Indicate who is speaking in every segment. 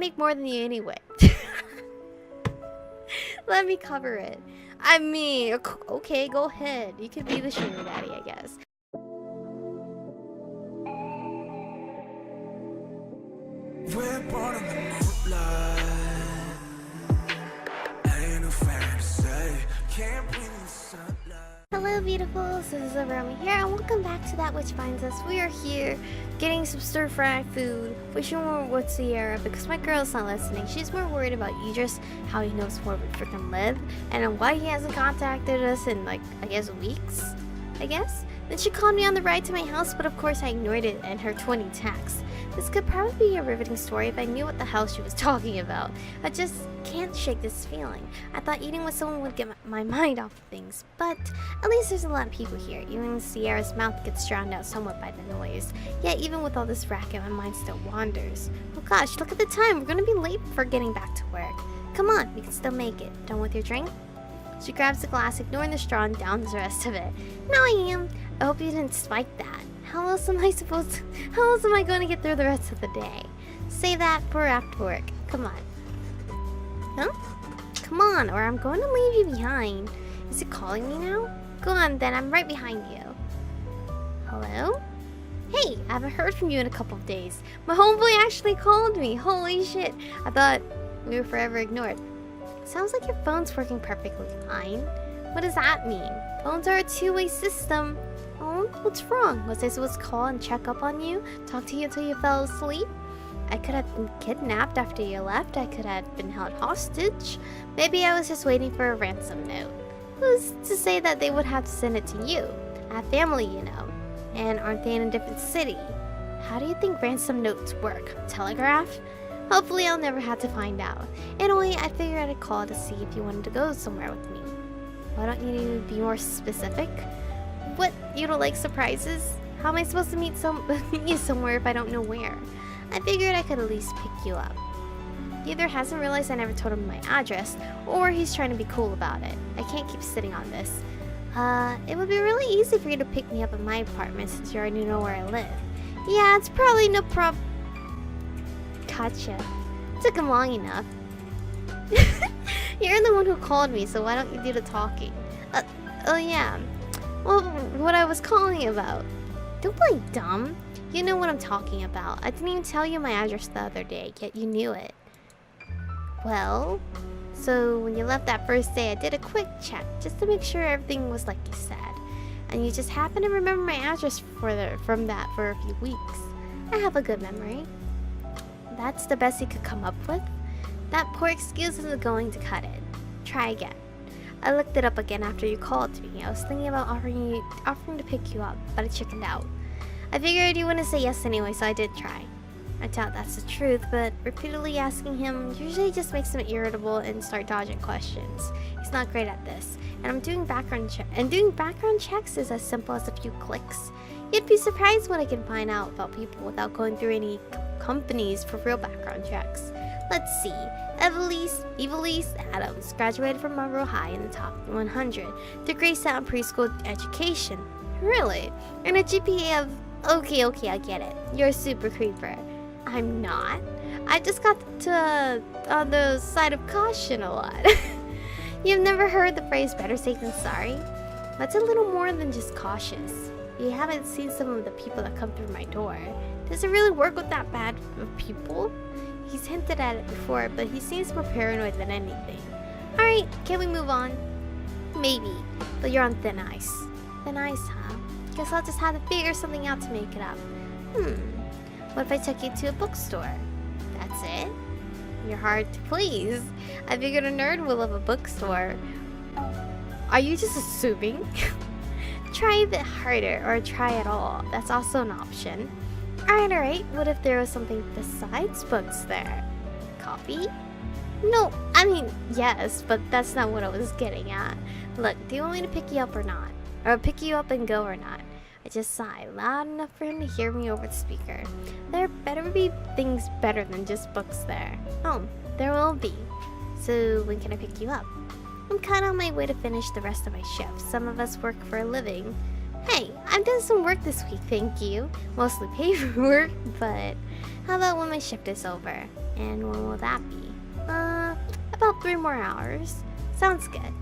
Speaker 1: make more than you anyway. Let me cover it. I mean, okay, go ahead. You can be the sugar daddy, I guess.
Speaker 2: We're born in the moonlight. Ain't no fair to say. Can't breathe in the sunlight.
Speaker 1: Hello beautifuls, this is Aromie here, and welcome back to That Which Finds Us. We are here getting some stir-fried food, wishing we were with Sierra because my girl's not listening. She's more worried about Idris, how he knows where we freaking live, and why he hasn't contacted us in, like, I guess weeks, I guess? Then she called me on the ride to my house, but of course I ignored it and her 20 texts. This could probably be a riveting story if I knew what the hell she was talking about. I just can't shake this feeling. I thought eating with someone would get my mind off of things, but at least there's a lot of people here. Even Sierra's mouth gets drowned out somewhat by the noise. Yet even with all this racket, my mind still wanders. Oh gosh, look at the time. We're gonna be late for getting back to work. Come on, we can still make it. Done with your drink? She grabs the glass, ignoring the straw, and downs the rest of it. No, I am. I hope you didn't spike that. How else am I going to get through the rest of the day? Save that for after work. Come on. Huh? Come on, or I'm going to leave you behind. Is it calling me now? Go on then, I'm right behind you. Hello? Hey, I haven't heard from you in a couple of days. My homeboy actually called me. Holy shit. I thought we were forever ignored. Sounds like your phone's working perfectly fine. What does that mean? Phones are a two-way system. Oh, what's wrong? Was I supposed to call and check up on you? Talk to you until you fell asleep? I could have been kidnapped after you left. I could have been held hostage. Maybe I was just waiting for a ransom note. Who's to say that they would have to send it to you? I have family, you know. And aren't they in a different city? How do you think ransom notes work? Telegraph? Hopefully I'll never have to find out. Anyway, I figured I'd call to see if you wanted to go somewhere with me. Why don't you be more specific? What? You don't like surprises? How am I supposed to meet you somewhere if I don't know where? I figured I could at least pick you up. He either hasn't realized I never told him my address, or he's trying to be cool about it. I can't keep sitting on this. It would be really easy for you to pick me up at my apartment since you already know where I live. Yeah, it's probably no prob... Gotcha. Took him long enough. You're the one who called me, so why don't you do the talking? Oh yeah. Well, what I was calling about. Don't play dumb. You know what I'm talking about. I didn't even tell you my address the other day, yet you knew it. Well, so when you left that first day, I did a quick check just to make sure everything was like you said. And you just happened to remember my address from that for a few weeks. I have a good memory. That's the best you could come up with? That poor excuse isn't going to cut it. Try again. I looked it up again after you called me. I was thinking about offering to pick you up, but I chickened out. I figured you wouldn't say yes anyway, so I did try. I doubt that's the truth, but repeatedly asking him usually just makes him irritable and start dodging questions. He's not great at this, and doing background checks is as simple as a few clicks. You'd be surprised what I can find out about people without going through any companies for real background checks. Let's see. Evelise Adams graduated from Monroe High in the top 100. Degree set on preschool education. Really? And a GPA of... Okay, I get it. You're a super creeper. I'm not. I just got to on the side of caution a lot. You've never heard the phrase better safe than sorry? That's a little more than just cautious. You haven't seen some of the people that come through my door. Does it really work with that bad of people? He's hinted at it before, but he seems more paranoid than anything. Alright, can we move on? Maybe, but you're on thin ice. Thin ice, huh? Guess I'll just have to figure something out to make it up. What if I took you to a bookstore? That's it? You're hard to please. I figured a nerd will love a bookstore. Are you just assuming? Try a bit harder, or try at all. That's also an option. Alright. What if there was something besides books there? Coffee? No, I mean, yes, but that's not what I was getting at. Look, do you want me to pick you up or not? Or pick you up and go or not? I just sighed loud enough for him to hear me over the speaker. There better be things better than just books there. Oh, there will be. So when can I pick you up? I'm kind of on my way to finish the rest of my shift. Some of us work for a living. Hey, I've done some work this week, thank you. Mostly paperwork, but how about when my shift is over? And when will will that be? About 3 more hours. Sounds good.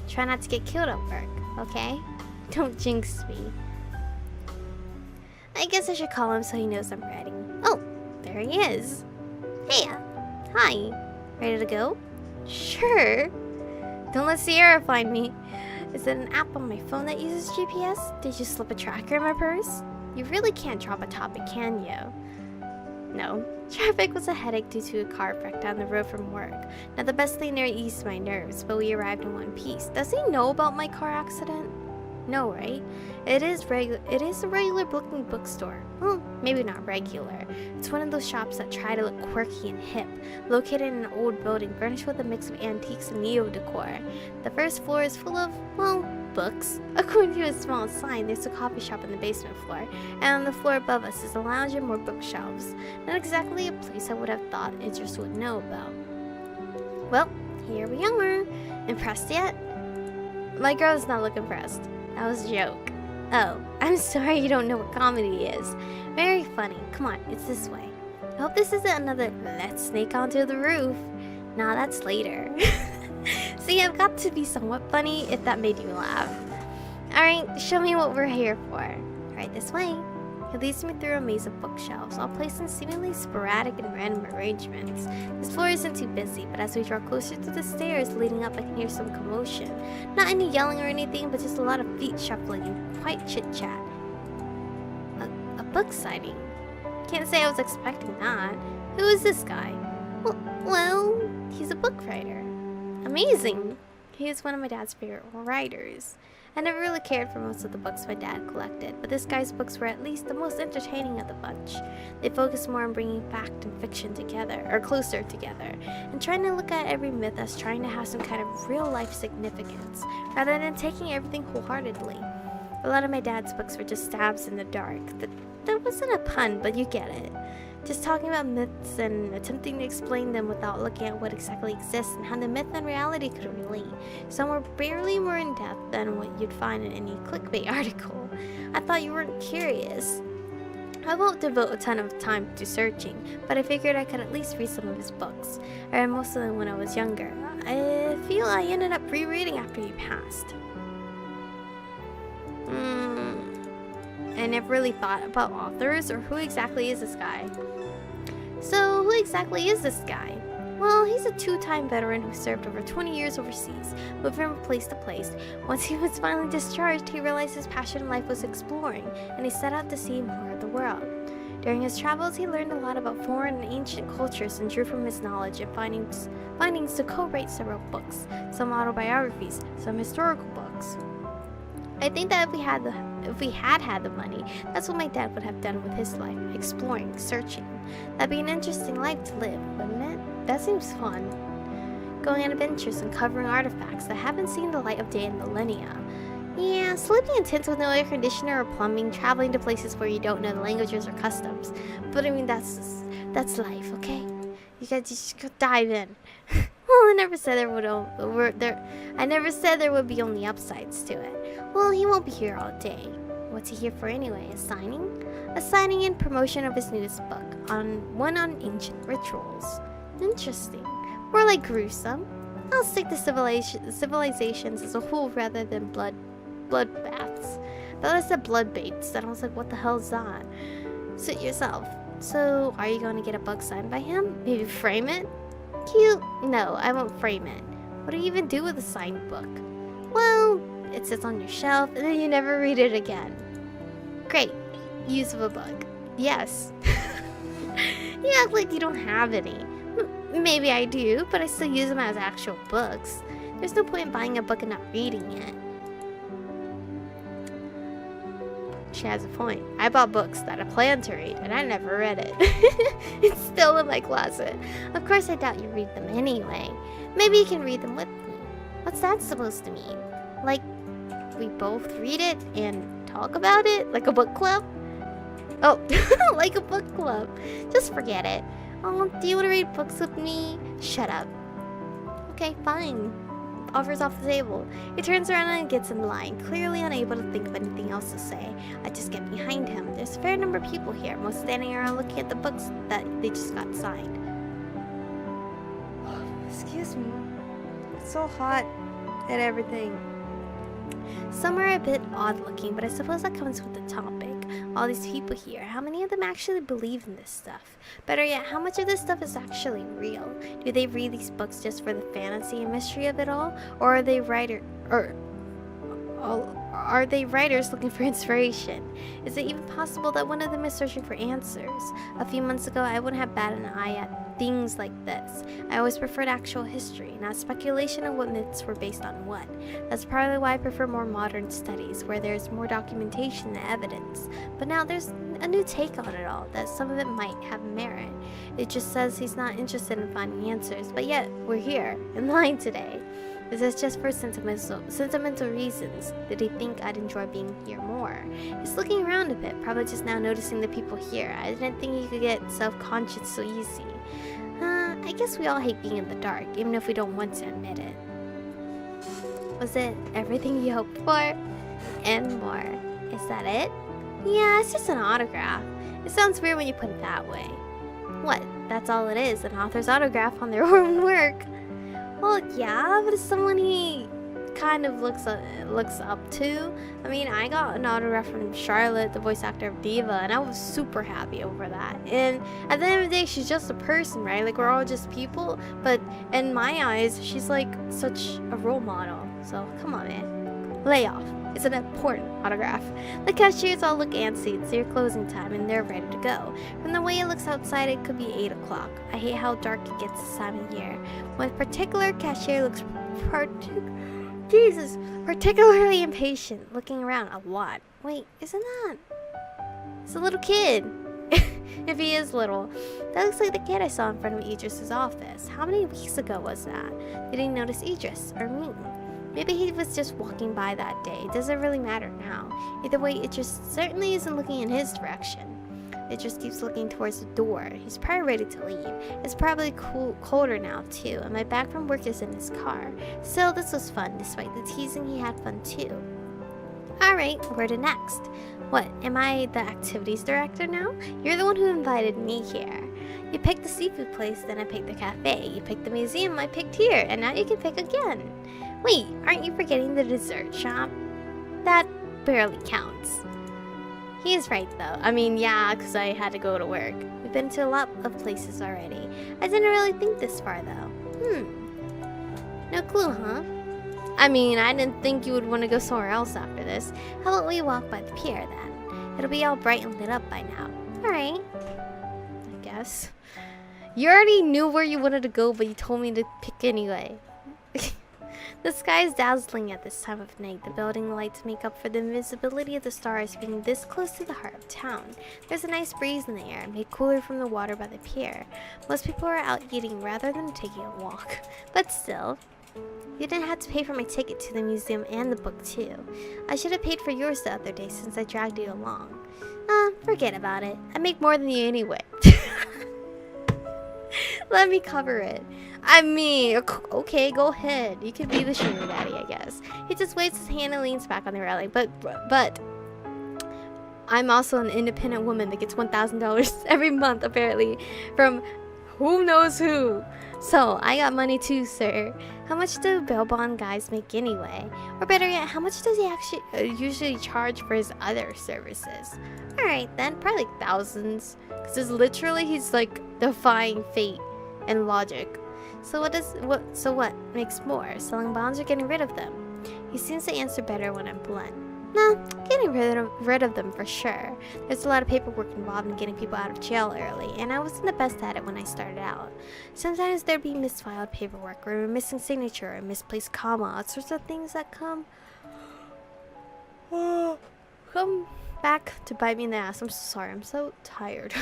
Speaker 1: Try not to get killed at work, okay? Don't jinx me. I guess I should call him so he knows I'm ready. Oh, there he is. Hey, hi. Ready to go? Sure. Don't let Sierra find me. Is it an app on my phone that uses GPS? Did you slip a tracker in my purse? You really can't drop a topic, can you? No. Traffic was a headache due to a car wreck down the road from work. Not the best thing there eased my nerves, but we arrived in one piece. Does he know about my car accident? No, right? It is a regular looking bookstore. Well, maybe not regular. It's one of those shops that try to look quirky and hip, located in an old building furnished with a mix of antiques and neo-decor. The first floor is full of, well, books. According to a small sign, there's a coffee shop on the basement floor, and on the floor above us is a lounge and more bookshelves. Not exactly a place I would have thought Idris would know about. Well, here we are. Impressed yet? My girl does not look impressed. That was a joke. Oh, I'm sorry you don't know what comedy is. Very funny. Come on, it's this way. I hope this isn't another let's snake onto the roof. Nah, that's later. See, I've got to be somewhat funny if that made you laugh. Alright, show me what we're here for. Right this way. He leads me through a maze of bookshelves, all placed in seemingly sporadic and random arrangements. This floor isn't too busy, but as we draw closer to the stairs leading up, I can hear some commotion. Not any yelling or anything, but just a lot of feet shuffling and quite chit-chat. A book signing? Can't say I was expecting that. Who is this guy? Well, he's a book writer. Amazing! He is one of my dad's favorite writers. I never really cared for most of the books my dad collected, but this guy's books were at least the most entertaining of the bunch. They focused more on bringing fact and fiction together, or closer together, and trying to look at every myth as trying to have some kind of real-life significance, rather than taking everything wholeheartedly. A lot of my dad's books were just stabs in the dark. That wasn't a pun, but you get it. Just talking about myths and attempting to explain them without looking at what exactly exists and how the myth and reality could relate. Some were barely more in depth than what you'd find in any clickbait article. I thought you weren't curious. I won't devote a ton of time to searching, but I figured I could at least read some of his books. I read most of them when I was younger. I feel I ended up rereading after he passed. I never really thought about authors or who exactly is this guy. So, who exactly is this guy? Well, he's a 2-time veteran who served over 20 years overseas, moving from place to place. Once he was finally discharged, he realized his passion in life was exploring, and he set out to see more of the world. During his travels, he learned a lot about foreign and ancient cultures and drew from his knowledge and findings to co-write several books, some autobiographies, some historical books. I think that if we had had the money, that's what my dad would have done with his life, exploring, searching. That'd be an interesting life to live, wouldn't it? That seems fun. Going on adventures, uncovering artifacts that haven't seen the light of day in millennia. Yeah, sleeping in tents with no air conditioner or plumbing, traveling to places where you don't know the languages or customs. But I mean, that's life, okay? You guys just go dive in. Well, I never said there would be only upsides to it. Well, he won't be here all day. What's he here for anyway? A signing? A signing and promotion of his newest book, one on ancient rituals. Interesting. More like gruesome. I'll stick to civilizations as a whole rather than bloodbaths. But I said blood baits, and I was like, what the hell is that? Suit yourself. So, are you going to get a book signed by him? Maybe frame it? Cute. No, I won't frame it. What do you even do with a signed book? Well, it sits on your shelf, and then you never read it again. Great. Use of a book. Yes. You act like you don't have any. Maybe I do, but I still use them as actual books. There's no point in buying a book and not reading it. She has a point. I bought books that I planned to read, and I never read it. It's still in my closet. Of course, I doubt you read them anyway. Maybe you can read them with me. What's that supposed to mean? Like, we both read it and talk about it? Like a book club? Oh, like a book club. Just forget it. Oh, do you want to read books with me? Shut up. Okay, fine. Offers off the table. He turns around and gets in line, clearly unable to think of anything else to say. I just get behind him. There's a fair number of people here, most standing around looking at the books that they just got signed. Excuse me. It's so hot and everything. Some are a bit odd looking, but I suppose that comes with the topic. All these people here, how many of them actually believe in this stuff? Better yet, how much of this stuff is actually real? Do they read these books just for the fantasy and mystery of it all? Or are they are they writers looking for inspiration? Is it even possible that one of them is searching for answers? A few months ago, I wouldn't have batted an eye at things like this. I always preferred actual history, not speculation of what myths were based on what. That's probably why I prefer more modern studies, where there's more documentation and evidence. But now there's a new take on it all, that some of it might have merit. It just says he's not interested in finding answers, but yet we're here, in line today. Is this just for sentimental reasons? Did he think I'd enjoy being here more? He's looking around a bit, probably just now noticing the people here. I didn't think he could get self-conscious so easy. I guess we all hate being in the dark, even if we don't want to admit it. Was it everything you hoped for? And more. Is that it? Yeah, it's just an autograph. It sounds weird when you put it that way. What? That's all it is, an author's autograph on their own work. Well, yeah, but it's someone he kind of looks up to. I mean, I got an autograph from Charlotte, the voice actor of Diva, and I was super happy over that. And at the end of the day, she's just a person, right? Like, we're all just people, but in my eyes, she's like such a role model. So, come on, man. Lay off. It's an important autograph. The cashiers all look antsy. It's their closing time and they're ready to go. From the way it looks outside, it could be 8 o'clock. I hate how dark it gets this time of year. One particular cashier looks particularly impatient, looking around a lot. Wait, isn't that? It's a little kid. If he is little. That looks like the kid I saw in front of Idris's office. How many weeks ago was that? Did he notice Idris or me? Maybe he was just walking by that day. It doesn't really matter now. Either way, it just certainly isn't looking in his direction. It just keeps looking towards the door. He's probably ready to leave. It's probably colder now too, and my bag from work is in his car. Still, this was fun. Despite the teasing, he had fun too. Alright, where to next? What, am I the activities director now? You're the one who invited me here. You picked the seafood place, then I picked the cafe. You picked the museum, I picked here, and now you can pick again. Wait, aren't you forgetting the dessert shop? That barely counts. He is right though. I mean, yeah, because I had to go to work. We've been to a lot of places already. I didn't really think this far though. No clue, huh? I mean, I didn't think you would want to go somewhere else after this. How about we walk by the pier then? It'll be all bright and lit up by now. Alright. I guess. You already knew where you wanted to go, but you told me to pick anyway. The sky is dazzling at this time of night. The building lights make up for the invisibility of the stars being this close to the heart of town. There's a nice breeze in the air, made cooler from the water by the pier. Most people are out eating rather than taking a walk. But still, you didn't have to pay for my ticket to the museum and the book too. I should have paid for yours the other day since I dragged you along. Forget about it. I make more than you anyway. Let me cover it. I mean, okay, go ahead. You can be the sugar daddy, I guess. He just waves his hand and leans back on the railing. But I'm also an independent woman that gets $1,000 every month, apparently, from who knows who. So, I got money too, sir. How much do bail bond guys make anyway? Or better yet, how much does he actually usually charge for his other services? Alright then, probably like thousands. Because literally he's like defying fate and logic. So what makes more? Selling bonds or getting rid of them? He seems to answer better when I'm blunt. Nah, getting rid of them for sure. There's a lot of paperwork involved in getting people out of jail early, and I wasn't the best at it when I started out. Sometimes there'd be misfiled paperwork, or a missing signature, or a misplaced comma, all sorts of things that come back to bite me in the ass. I'm so sorry, I'm so tired.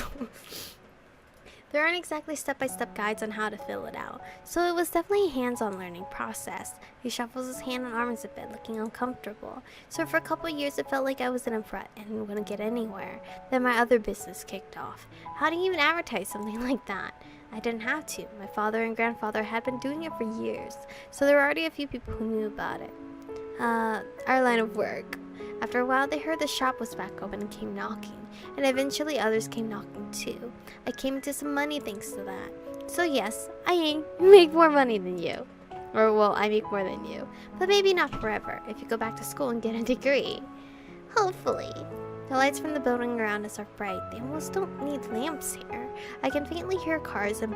Speaker 1: There aren't exactly step-by-step guides on how to fill it out, so it was definitely a hands-on learning process. He shuffles his hand and arms a bit, looking uncomfortable. So for a couple of years, it felt like I was in a rut and wouldn't get anywhere. Then my other business kicked off. How do you even advertise something like that? I didn't have to. My father and grandfather had been doing it for years, so there were already a few people who knew about it. Our line of work. After a while, they heard the shop was back open and came knocking, and eventually others came knocking too. I came into some money thanks to that. So yes, I make more money than you. Or well, I make more than you. But maybe not forever, if you go back to school and get a degree. Hopefully. The lights from the building around us are bright. They almost don't need lamps here. I can faintly hear cars and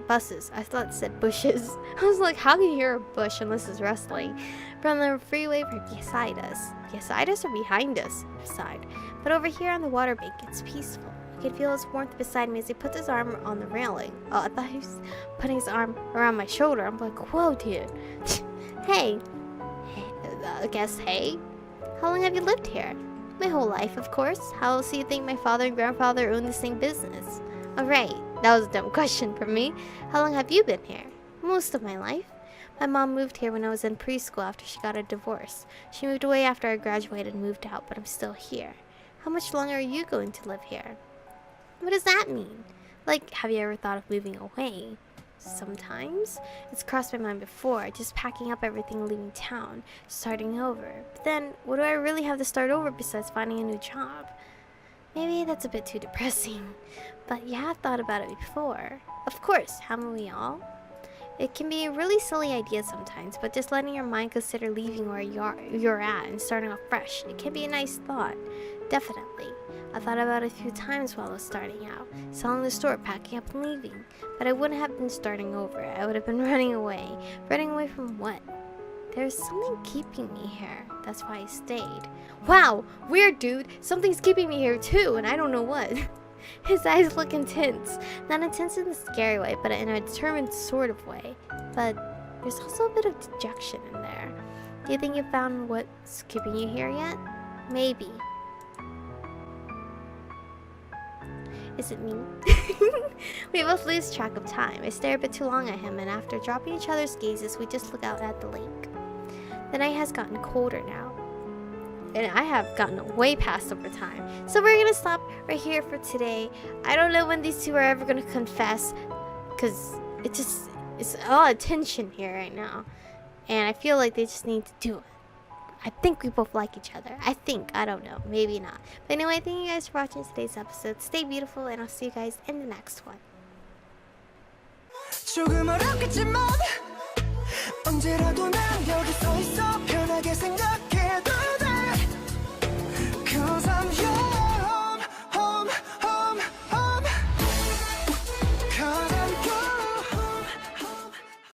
Speaker 1: buses. I thought it said bushes. I was like, how can you hear a bush unless it's rustling? From the freeway beside us. Beside us or behind us? Beside. But over here on the water bank, it's peaceful. I can feel his warmth beside me as he puts his arm on the railing. Oh, I thought he was putting his arm around my shoulder. I'm like, whoa, dude. Hey. I guess, hey? How long have you lived here? My whole life, of course. How else do you think my father and grandfather owned the same business? Alright, that was a dumb question for me. How long have you been here? Most of my life. My mom moved here when I was in preschool after she got a divorce. She moved away after I graduated and moved out, but I'm still here. How much longer are you going to live here? What does that mean? Like, have you ever thought of moving away? Sometimes. It's crossed my mind before, just packing up everything and leaving town, starting over. But then, what do I really have to start over besides finding a new job? Maybe that's a bit too depressing. But yeah, I've thought about it before. Of course, haven't we all? It can be a really silly idea sometimes, but just letting your mind consider leaving where you're at and starting off fresh, it can be a nice thought. Definitely. I thought about it a few times while I was starting out, selling the store, packing up and leaving. But I wouldn't have been starting over. I would have been running away. Running away from what? There's something keeping me here. That's why I stayed. Wow! Weird, dude! Something's keeping me here too, and I don't know what. His eyes look intense. Not intense in a scary way, but in a determined sort of way. But there's also a bit of dejection in there. Do you think you found what's keeping you here yet? Maybe. Is it me? We both lose track of time. I stare a bit too long at him, and after dropping each other's gazes, we just look out at the lake. The night has gotten colder now, and I have gotten way past overtime. So we're gonna stop right here for today. I don't know when these two are ever gonna confess, because it's a lot of tension here right now, and I feel like they just need to do it. I think we both like each other. I don't know. Maybe not. But anyway, thank you guys for watching today's episode. Stay beautiful, and I'll see you guys in the next one.
Speaker 2: 조금 어렵겠지만 언제라도 난 여기 서 있어.